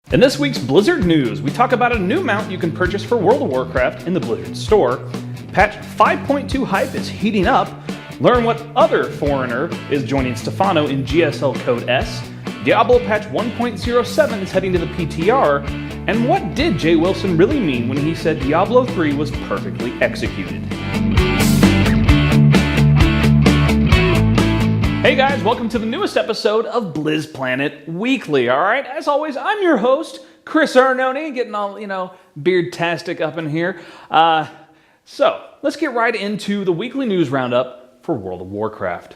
In this week's Blizzard news, we talk about a new mount you can purchase for World of Warcraft in the Blizzard store. Patch 5.2 hype is heating up. Learn what other foreigner is joining Stefano in GSL Code S. Diablo patch 1.07 is heading to the PTR. And what did Jay Wilson really mean when he said Diablo 3 was perfectly executed? Hey guys, welcome to the newest episode of Blizz Planet Weekly. All right, as always, I'm your host, Chris Arnone, getting all, beard-tastic up in here. So, let's get right into the weekly news roundup for World of Warcraft.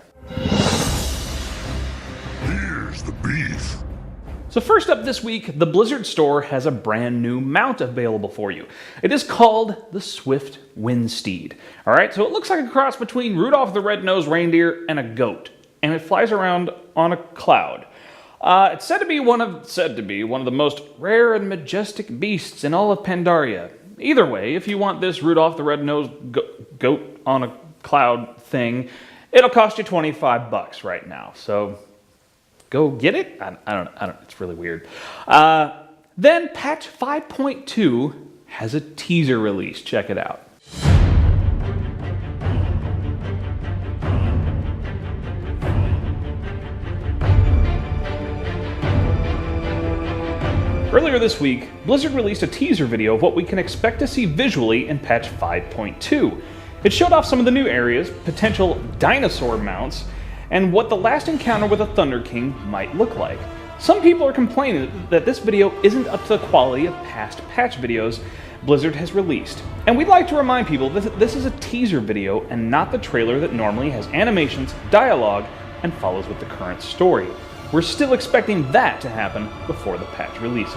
Here's the beef. So first up this week, the Blizzard store has a brand new mount available for you. It is called the Swift Windsteed. All right, so it looks like a cross between Rudolph the Rednose reindeer and a goat. And it flies around on a cloud. It's said to be one of the most rare and majestic beasts in all of Pandaria. Either way, if you want this Rudolph the Red-Nosed goat on a cloud thing, it'll cost you $25 right now. So go get it. I don't. It's really weird. Then patch 5.2 has a teaser release. Check it out. Earlier this week, Blizzard released a teaser video of what we can expect to see visually in patch 5.2. It showed off some of the new areas, potential dinosaur mounts, and what the last encounter with a Thunder King might look like. Some people are complaining that this video isn't up to the quality of past patch videos Blizzard has released. And we'd like to remind people that this is a teaser video and not the trailer that normally has animations, dialogue, and follows with the current story. We're still expecting that to happen before the patch releases.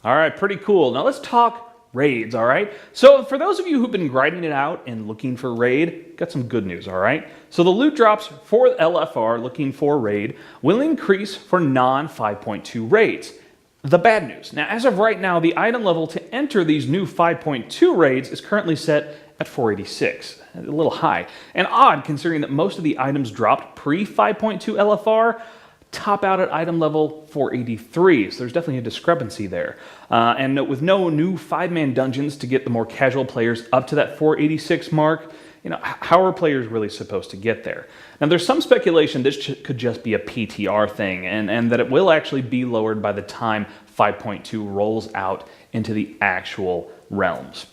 All right, pretty cool. Now let's talk raids, all right? So for those of you who've been grinding it out and looking for raid, got some good news, all right? So the loot drops for LFR looking for raid will increase for non-5.2 raids. The bad news. Now, as of right now, the item level to enter these new 5.2 raids is currently set at 486. A little high. And odd considering that most of the items dropped pre-5.2 LFR top out at item level 483, so there's definitely a discrepancy there. And with no new 5-man dungeons to get the more casual players up to that 486 mark, how are players really supposed to get there? Now, there's some speculation this could just be a PTR thing, and that it will actually be lowered by the time 5.2 rolls out into the actual realms.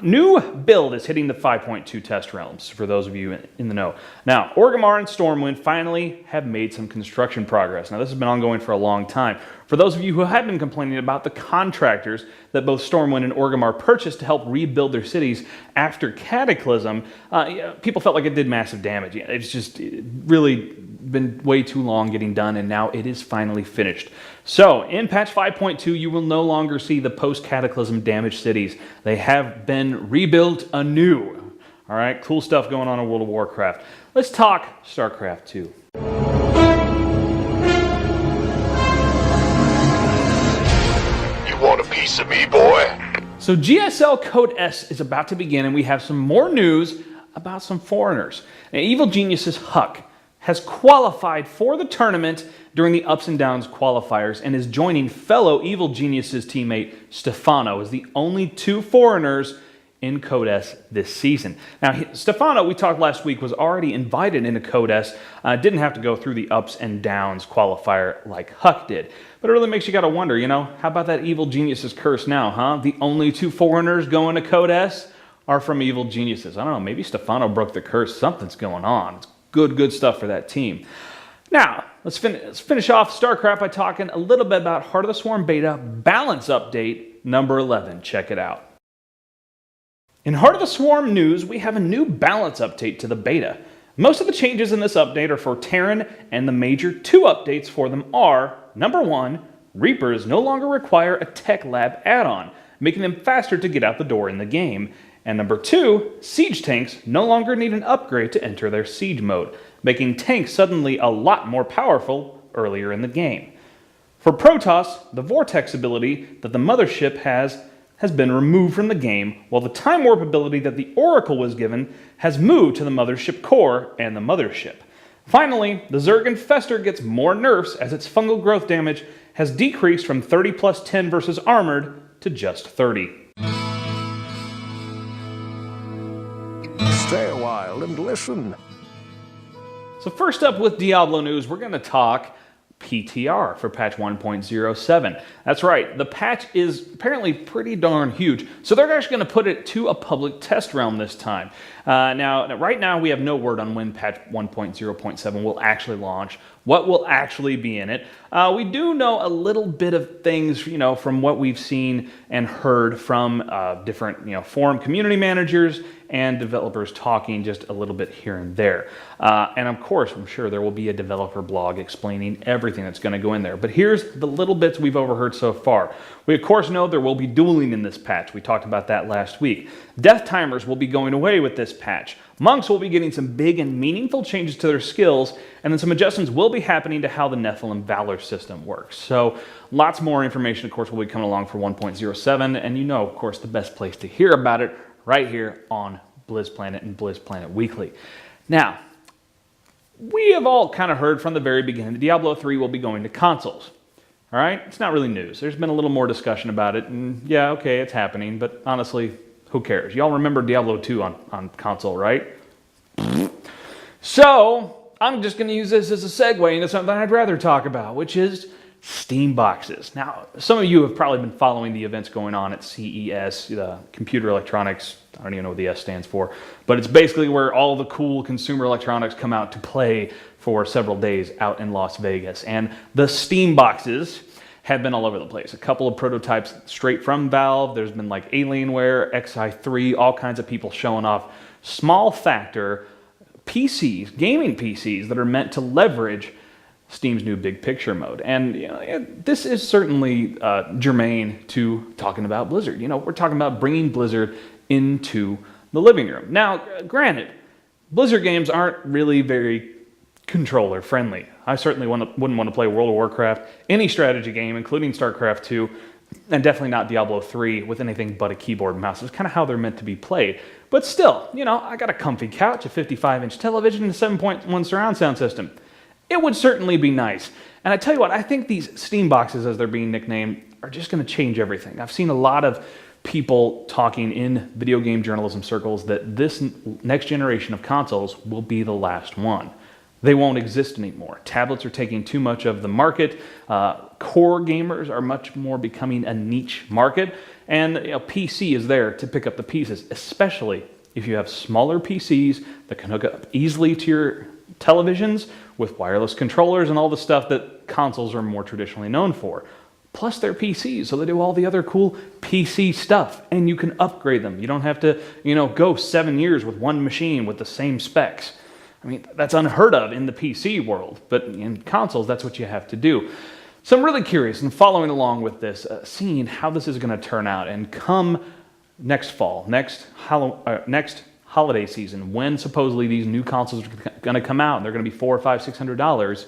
New build is hitting the 5.2 test realms, for those of you in the know. Now, Orgrimmar and Stormwind finally have made some construction progress. Now, this has been ongoing for a long time. For those of you who have been complaining about the contractors that both Stormwind and Orgrimmar purchased to help rebuild their cities after Cataclysm, people felt like it did massive damage. It's just really been way too long getting done, and now it is finally finished. So, in patch 5.2, you will no longer see the post-Cataclysm damaged cities. They have been rebuilt anew. All right, cool stuff going on in World of Warcraft. Let's talk StarCraft 2. You want a piece of me, boy? So GSL Code S is about to begin, and we have some more news about some foreigners. Now, Evil Genius's Huck has qualified for the tournament during the Ups and Downs qualifiers and is joining fellow Evil Genius's teammate Stefano as the only two foreigners in Code S this season. Now, Stefano, we talked last week, was already invited into Code S, didn't have to go through the Ups and Downs qualifier like Huck did. But it really makes you gotta wonder, how about that Evil Genius's curse now, huh? The only two foreigners going to Code S are from Evil Geniuses. I don't know, maybe Stefano broke the curse, something's going on. It's good stuff for that team. Now, let's finish off StarCraft by talking a little bit about Heart of the Swarm Beta Balance Update number 11. Check it out. In Heart of the Swarm news, we have a new balance update to the beta. Most of the changes in this update are for Terran, and the major two updates for them are, number 1, Reapers no longer require a Tech Lab add-on, making them faster to get out the door in the game. And number 2, Siege tanks no longer need an upgrade to enter their Siege mode, making tanks suddenly a lot more powerful earlier in the game. For Protoss, the Vortex ability that the Mothership has been removed from the game, while the Time Warp ability that the Oracle was given has moved to the Mothership core and the Mothership. Finally, the Zerg Infestor gets more nerfs as its fungal growth damage has decreased from 30 plus 10 versus armored to just 30. Stay a while and listen. So first up with Diablo news, we're going to talk PTR for patch 1.07. That's right, the patch is apparently pretty darn huge, so they're actually going to put it to a public test realm this time. Right now we have no word on when patch 1.0.7 will actually launch, what will actually be in it. We do know a little bit of things, from what we've seen and heard from different, forum community managers and developers talking just a little bit here and there. And of course, I'm sure there will be a developer blog explaining everything that's going to go in there. But here's the little bits we've overheard so far. We of course know there will be dueling in this patch. We talked about that last week. Death timers will be going away with this patch. Monks will be getting some big and meaningful changes to their skills, and then some adjustments will be happening to how the Nephilim Valor system works. So lots more information, of course, will be coming along for 1.07, and of course, the best place to hear about it right here on BlizzPlanet and BlizzPlanet Weekly. Now, we have all kind of heard from the very beginning that Diablo 3 will be going to consoles. All right? It's not really news. There's been a little more discussion about it, and yeah, okay, it's happening, but honestly, who cares? Y'all remember Diablo 2 on console, right? So, I'm just going to use this as a segue into something I'd rather talk about, which is Steam boxes. Now, some of you have probably been following the events going on at CES, the Computer Electronics, I don't even know what the S stands for, but it's basically where all the cool consumer electronics come out to play for several days out in Las Vegas. And the Steam boxes have been all over the place. A couple of prototypes straight from Valve. There's been like Alienware, XI3, all kinds of people showing off small factor PCs, gaming PCs that are meant to leverage Steam's new big picture mode. And this is certainly germane to talking about Blizzard. We're talking about bringing Blizzard into the living room. Now, granted, Blizzard games aren't really very controller friendly. I certainly wouldn't want to play World of Warcraft, any strategy game, including StarCraft 2, and definitely not Diablo 3 with anything but a keyboard and mouse. It's kind of how they're meant to be played. But still, I got a comfy couch, a 55-inch television, and a 7.1 surround sound system. It would certainly be nice. And I tell you what, I think these Steam boxes, as they're being nicknamed, are just going to change everything. I've seen a lot of people talking in video game journalism circles that this next generation of consoles will be the last one. They won't exist anymore. Tablets are taking too much of the market. Core gamers are much more becoming a niche market. And PC is there to pick up the pieces, especially if you have smaller PCs that can hook up easily to your televisions with wireless controllers and all the stuff that consoles are more traditionally known for. Plus they're PCs, so they do all the other cool PC stuff, and you can upgrade them. You don't have to, go 7 years with one machine with the same specs. I mean, that's unheard of in the PC world, but in consoles, that's what you have to do. So I'm really curious and following along with this, seeing how this is going to turn out, and come next fall, next holiday season, when supposedly these new consoles are going to come out, and they're going to be $400, $500, $600,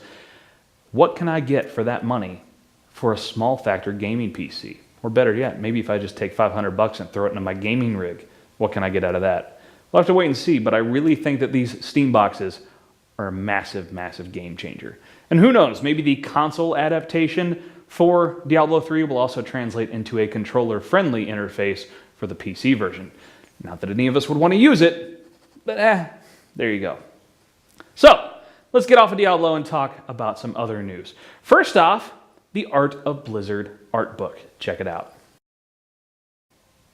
what can I get for that money for a small factor gaming PC? Or better yet, maybe if I just take $500 and throw it into my gaming rig, what can I get out of that? We'll have to wait and see, but I really think that these Steam boxes are a massive, massive game changer. And who knows, maybe the console adaptation for Diablo 3 will also translate into a controller-friendly interface for the PC version. Not that any of us would want to use it, but there you go. So, let's get off of Diablo and talk about some other news. First off, the Art of Blizzard art book. Check it out.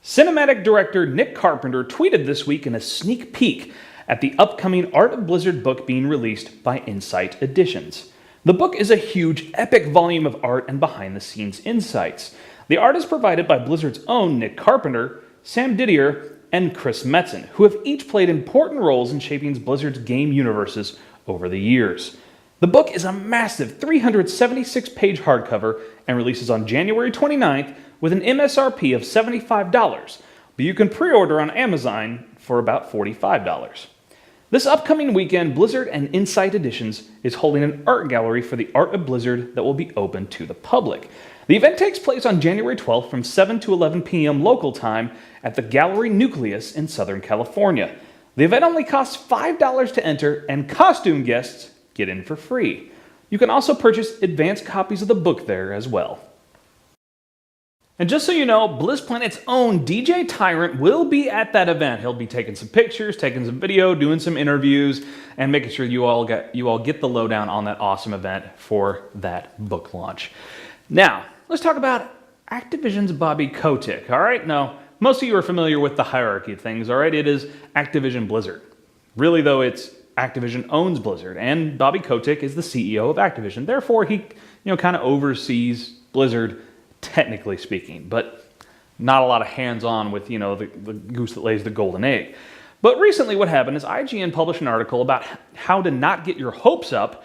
Cinematic director Nick Carpenter tweeted this week in a sneak peek at the upcoming Art of Blizzard book being released by Insight Editions. The book is a huge, epic volume of art and behind-the-scenes insights. The art is provided by Blizzard's own Nick Carpenter, Sam Didier, and Chris Metzen, who have each played important roles in shaping Blizzard's game universes over the years. The book is a massive 376-page hardcover and releases on January 29th with an MSRP of $75, but you can pre-order on Amazon for about $45. This upcoming weekend, Blizzard and Insight Editions is holding an art gallery for the Art of Blizzard that will be open to the public. The event takes place on January 12th from 7 to 11 p.m. local time at the Gallery Nucleus in Southern California. The event only costs $5 to enter, and costume guests get in for free. You can also purchase advanced copies of the book there as well. And just so you know, BlizzPlanet's own DJ Tyrant will be at that event. He'll be taking some pictures, taking some video, doing some interviews, and making sure you all get the lowdown on that awesome event for that book launch. Now, let's talk about Activision's Bobby Kotick, all right? Now, most of you are familiar with the hierarchy of things, all right? It is Activision Blizzard. Really, though, it's Activision owns Blizzard, and Bobby Kotick is the CEO of Activision. Therefore, he, kind of oversees Blizzard, technically speaking, but not a lot of hands-on with, the goose that lays the golden egg. But recently what happened is IGN published an article about how to not get your hopes up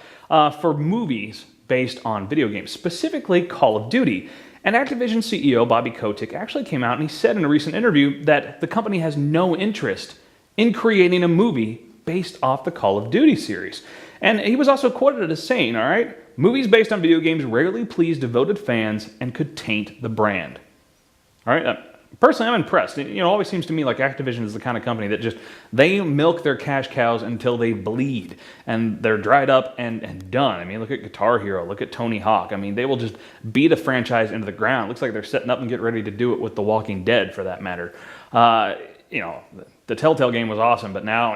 for movies based on video games, specifically Call of Duty. And Activision CEO Bobby Kotick actually came out and he said in a recent interview that the company has no interest in creating a movie based off the Call of Duty series. And he was also quoted as saying, all right, movies based on video games rarely please devoted fans and could taint the brand. All right, personally, I'm impressed. It always seems to me like Activision is the kind of company that they milk their cash cows until they bleed and they're dried up and done. I mean, look at Guitar Hero, look at Tony Hawk. I mean, they will just beat a franchise into the ground. It looks like they're setting up and getting ready to do it with The Walking Dead, for that matter. The Telltale game was awesome, but now,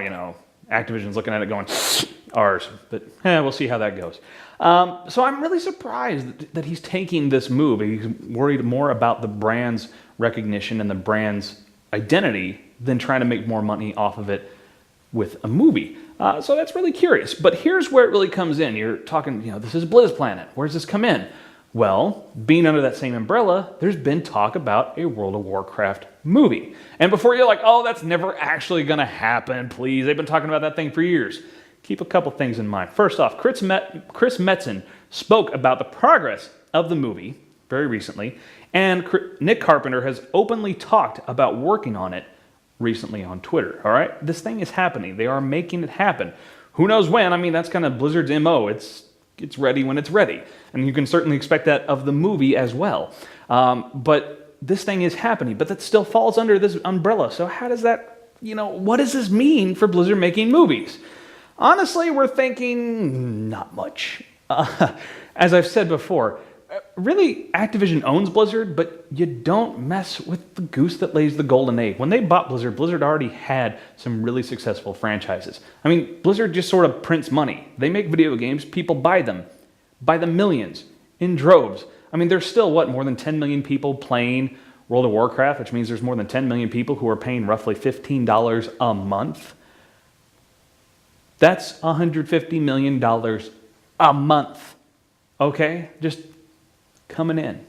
Activision's looking at it going, ours. But we'll see how that goes. So I'm really surprised that he's taking this move. He's worried more about the brand's recognition and the brand's identity than trying to make more money off of it with a movie. So that's really curious. But here's where it really comes in. You're talking, this is BlizzPlanet. Where does this come in? Well, being under that same umbrella, there's been talk about a World of Warcraft movie. And before you're like, oh, that's never actually going to happen, please. They've been talking about that thing for years. Keep a couple things in mind. First off, Chris Metzen spoke about the progress of the movie very recently, and Nick Carpenter has openly talked about working on it recently on Twitter. All right? This thing is happening. They are making it happen. Who knows when? I mean, that's kind of Blizzard's MO. It's ready when it's ready. And you can certainly expect that of the movie as well. But this thing is happening, but that still falls under this umbrella. So how does that, what does this mean for Blizzard making movies? Honestly, we're thinking not much. As I've said before, really, Activision owns Blizzard, but you don't mess with the goose that lays the golden egg. When they bought Blizzard, Blizzard already had some really successful franchises. I mean, Blizzard just sort of prints money. They make video games, people buy them by the millions, in droves. I mean, there's still, more than 10 million people playing World of Warcraft, which means there's more than 10 million people who are paying roughly $15 a month. That's $150 million a month, okay? Just coming in.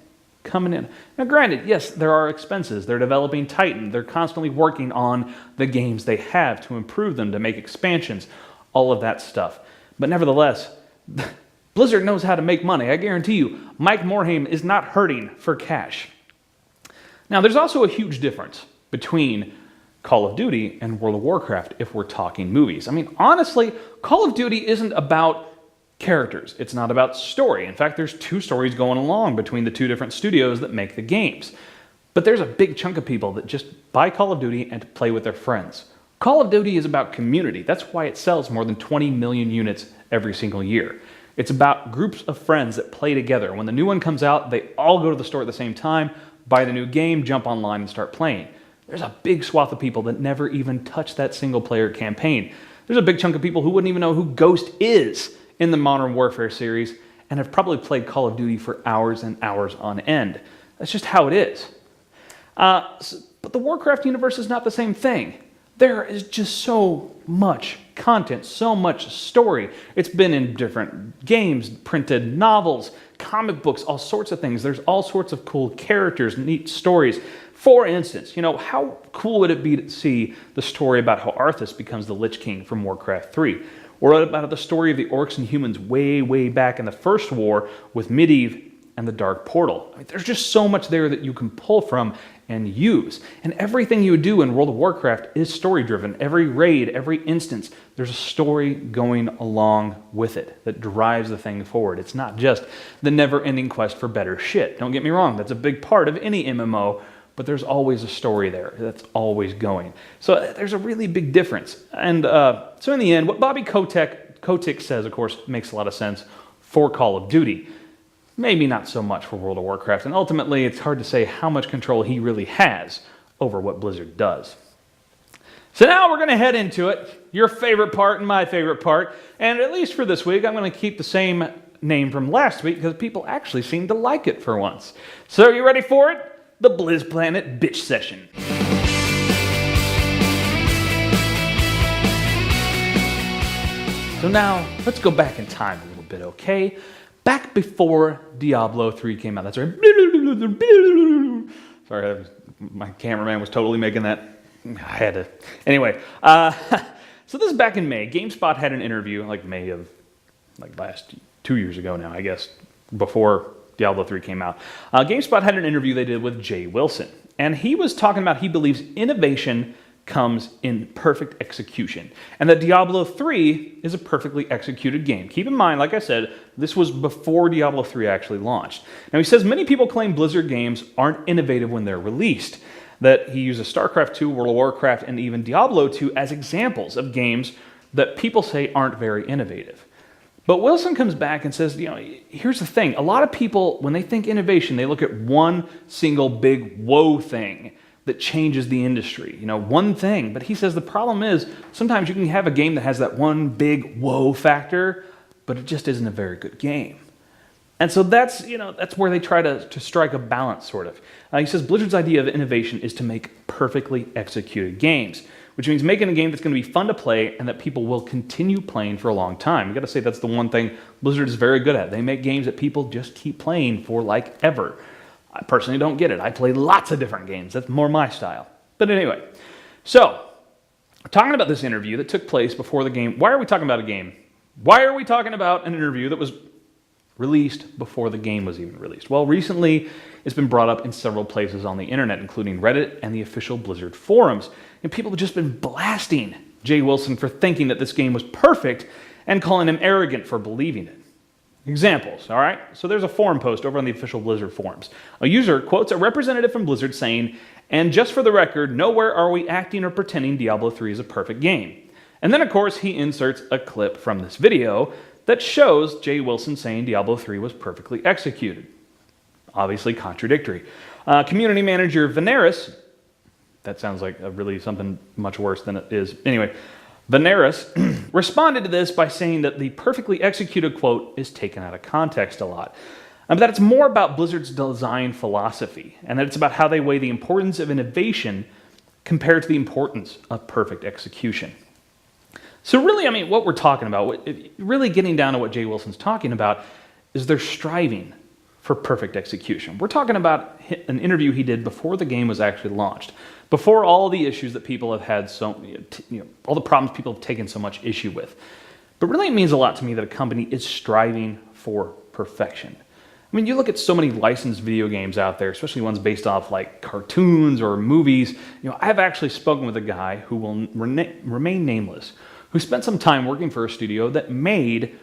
Now granted, yes, there are expenses. They're developing Titan. They're constantly working on the games they have to improve them, to make expansions, all of that stuff. But nevertheless, Blizzard knows how to make money. I guarantee you, Mike Morhaime is not hurting for cash. Now, there's also a huge difference between Call of Duty and World of Warcraft if we're talking movies. I mean, honestly, Call of Duty isn't about characters. It's not about story. In fact, there's two stories going along between the two different studios that make the games. But there's a big chunk of people that just buy Call of Duty and play with their friends. Call of Duty is about community. That's why it sells more than 20 million units every single year. It's about groups of friends that play together. When the new one comes out, they all go to the store at the same time, buy the new game, jump online, and start playing. There's a big swath of people that never even touch that single-player campaign. There's a big chunk of people who wouldn't even know who Ghost is in the Modern Warfare series and have probably played Call of Duty for hours and hours on end. That's just how it is. But the Warcraft universe is not the same thing. There is just so much content, so much story. It's been in different games, printed novels, comic books, all sorts of things. There's all sorts of cool characters, neat stories. For instance, how cool would it be to see the story about how Arthas becomes the Lich King from Warcraft 3? Or about the story of the orcs and humans way, way back in the first war with Medivh and the Dark Portal. I mean, there's just so much there that you can pull from and use. And everything you do in World of Warcraft is story-driven. Every raid, every instance, there's a story going along with it that drives the thing forward. It's not just the never-ending quest for better shit. Don't get me wrong, that's a big part of any MMO, but there's always a story there that's always going. So there's a really big difference. And so in the end, what Bobby Kotick says, of course, makes a lot of sense for Call of Duty. Maybe not so much for World of Warcraft, and ultimately it's hard to say how much control he really has over what Blizzard does. So now we're going to head into it, your favorite part and my favorite part, and at least for this week I'm going to keep the same name from last week because people actually seem to like it for once. So are you ready for it? The Blizz Planet Bitch Session. So now, let's go back in time a little bit, okay? Back before Diablo 3 came out. That's right. Sorry, my cameraman was totally making that. I had to. Anyway, so this is back in May. GameSpot had an interview, like May of, like last 2 years ago now, I guess, before Diablo 3 came out. GameSpot had an interview they did with Jay Wilson. And he was talking about he believes innovation comes in perfect execution, and that Diablo 3 is a perfectly executed game. Keep in mind, like I said, this was before Diablo 3 actually launched. Now he says many people claim Blizzard games aren't innovative when they're released, that he uses StarCraft 2, World of Warcraft, and even Diablo 2 as examples of games that people say aren't very innovative. But Wilson comes back and says, here's the thing, a lot of people, when they think innovation, they look at one single big whoa thing that changes the industry, one thing. But he says the problem is sometimes you can have a game that has that one big whoa factor, but it just isn't a very good game. And so that's where they try to strike a balance, sort of. He says Blizzard's idea of innovation is to make perfectly executed games, which means making a game that's going to be fun to play and that people will continue playing for a long time. You got to say that's the one thing Blizzard is very good at. They make games that people just keep playing for like ever. I personally don't get it. I play lots of different games. That's more my style. But anyway, so talking about this interview that took place before the game. Why are we talking about a game? Why are we talking about an interview that was released before the game was even released? Well, recently it's been brought up in several places on the internet, including Reddit and the official Blizzard forums. And people have just been blasting Jay Wilson for thinking that this game was perfect and calling him arrogant for believing it. Examples, all right? So there's a forum post over on the official Blizzard forums. A user quotes a representative from Blizzard saying, "And just for the record, nowhere are we acting or pretending Diablo 3 is a perfect game." And then, of course, he inserts a clip from this video that shows Jay Wilson saying Diablo 3 was perfectly executed. Obviously contradictory. Community manager Veneris, that sounds like really something much worse than it is. Anyway, Veneris responded to this by saying that the perfectly executed quote is taken out of context a lot. But that it's more about Blizzard's design philosophy, and that it's about how they weigh the importance of innovation compared to the importance of perfect execution. So really, what we're talking about, really getting down to what Jay Wilson's talking about, is they're striving for perfect execution. We're talking about an interview he did before the game was actually launched, before all the issues that people have had, all the problems people have taken so much issue with. But really it means a lot to me that a company is striving for perfection. You look at so many licensed video games out there, especially ones based off like cartoons or movies. I've actually spoken with a guy who will remain nameless, who spent some time working for a studio that made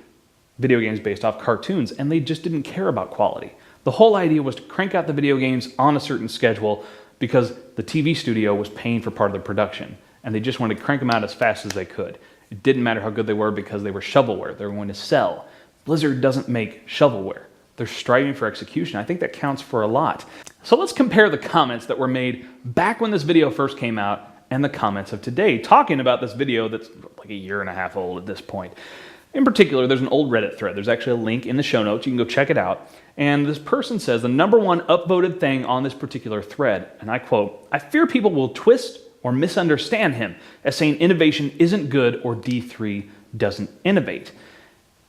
video games based off cartoons, and they just didn't care about quality. The whole idea was to crank out the video games on a certain schedule because the TV studio was paying for part of the production, and they just wanted to crank them out as fast as they could. It didn't matter how good they were because they were shovelware. They were going to sell. Blizzard doesn't make shovelware. They're striving for execution. I think that counts for a lot. So let's compare the comments that were made back when this video first came out and the comments of today, talking about this video that's like a year and a half old at this point. In particular, there's an old Reddit thread. There's actually a link in the show notes. You can go check it out. And this person says the #1 upvoted thing on this particular thread, and I quote, "I fear people will twist or misunderstand him as saying innovation isn't good or D3 doesn't innovate."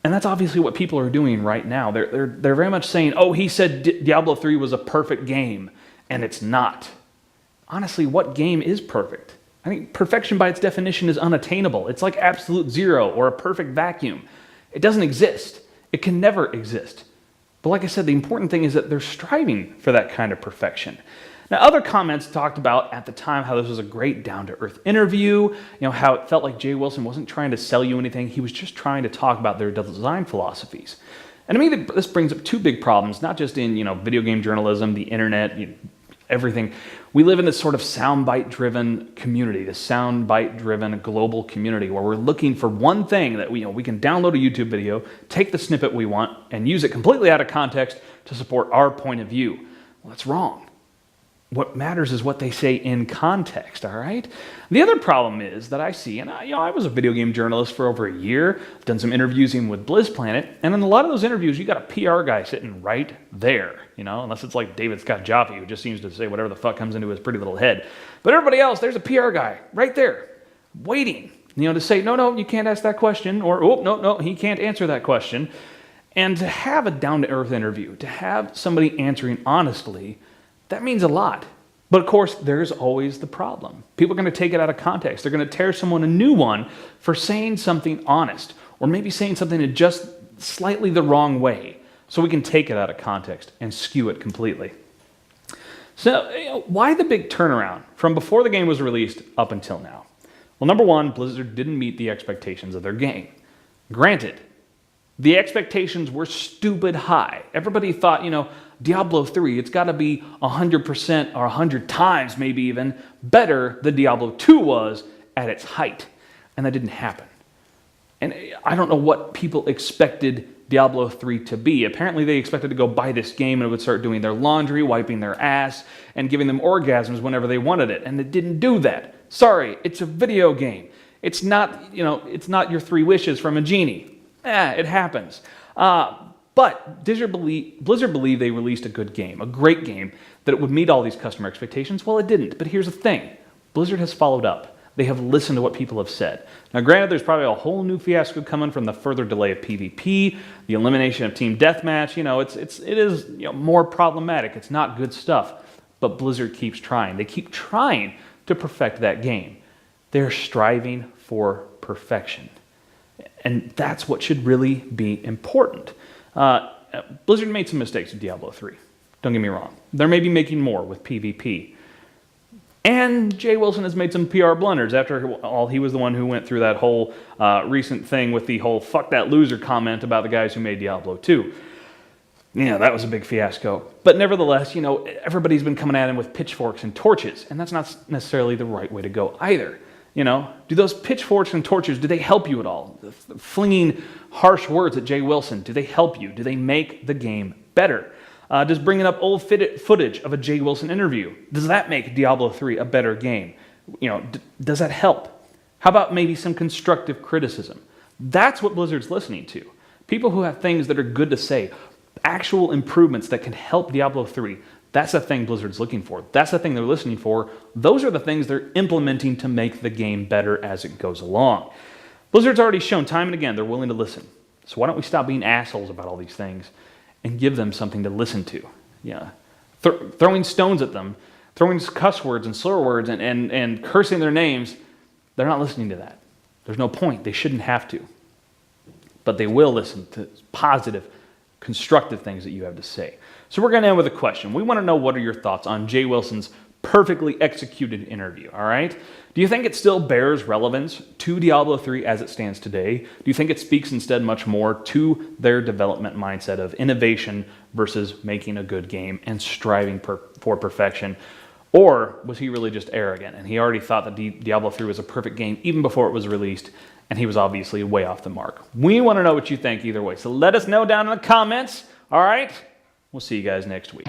And that's obviously what people are doing right now. They're very much saying, oh, he said Diablo 3 was a perfect game, and it's not. Honestly, what game is perfect? I think perfection by its definition is unattainable. It's like absolute zero or a perfect vacuum. It doesn't exist. It can never exist. But like I said, the important thing is that they're striving for that kind of perfection. Now, other comments talked about at the time how this was a great down-to-earth interview, how it felt like Jay Wilson wasn't trying to sell you anything, he was just trying to talk about their design philosophies. And to me, this brings up two big problems, not just in video game journalism, the internet, everything. We live in this sort of soundbite-driven community, this soundbite-driven global community where we're looking for one thing that we can download a YouTube video, take the snippet we want, and use it completely out of context to support our point of view. Well, that's wrong. What matters is what they say in context, all right? The other problem is that I see, and I was a video game journalist for over a year, done some interviews with BlizzPlanet, and in a lot of those interviews, you got a PR guy sitting right there, unless it's like David Scott Jaffe, who just seems to say whatever the fuck comes into his pretty little head. But everybody else, there's a PR guy right there, waiting, to say, no, you can't ask that question, or, oh, no, he can't answer that question. And to have a down-to-earth interview, to have somebody answering honestly, that means a lot. But of course, there's always the problem. People are going to take it out of context. They're going to tear someone a new one for saying something honest, or maybe saying something in just slightly the wrong way, so we can take it out of context and skew it completely. So, why the big turnaround from before the game was released up until now? Well, number one, Blizzard didn't meet the expectations of their game. Granted, the expectations were stupid high. Everybody thought, Diablo 3, it's got to be 100% or 100 times maybe even better than Diablo 2 was at its height. And that didn't happen. And I don't know what people expected Diablo 3 to be. Apparently they expected to go buy this game and it would start doing their laundry, wiping their ass, and giving them orgasms whenever they wanted it. And it didn't do that. Sorry, it's a video game. It's not, it's not your 3 wishes from a genie. It happens. But Blizzard believed they released a good game, a great game, that it would meet all these customer expectations. Well, it didn't. But here's the thing. Blizzard has followed up. They have listened to what people have said. Now, granted, there's probably a whole new fiasco coming from the further delay of PvP, the elimination of Team Deathmatch. It is more problematic. It's not good stuff. But Blizzard keeps trying. They keep trying to perfect that game. They're striving for perfection. And that's what should really be important. Blizzard made some mistakes with Diablo 3. Don't get me wrong. They're maybe making more with PvP. And Jay Wilson has made some PR blunders. After all, he was the one who went through that whole recent thing with the whole "fuck that loser" comment about the guys who made Diablo 2. That was a big fiasco. But nevertheless, everybody's been coming at him with pitchforks and torches, and that's not necessarily the right way to go either. Do those pitchforks and torches, do they help you at all? Flinging harsh words at Jay Wilson, do they help you? Do they make the game better? Does bringing up old footage of a Jay Wilson interview, does that make Diablo 3 a better game? Does that help? How about maybe some constructive criticism? That's what Blizzard's listening to. People who have things that are good to say, actual improvements that can help Diablo 3. That's the thing Blizzard's looking for. That's the thing they're listening for. Those are the things they're implementing to make the game better as it goes along. Blizzard's already shown time and again they're willing to listen. So why don't we stop being assholes about all these things and give them something to listen to? Throwing stones at them, throwing cuss words and slur words and cursing their names, they're not listening to that. There's no point. They shouldn't have to. But they will listen to positive, constructive things that you have to say. So we're going to end with a question. We want to know, what are your thoughts on Jay Wilson's perfectly executed interview, all right? Do you think it still bears relevance to Diablo 3 as it stands today? Do you think it speaks instead much more to their development mindset of innovation versus making a good game and striving for perfection? Or was he really just arrogant and he already thought that Diablo 3 was a perfect game even before it was released, and he was obviously way off the mark? We want to know what you think either way. So let us know down in the comments, all right? We'll see you guys next week.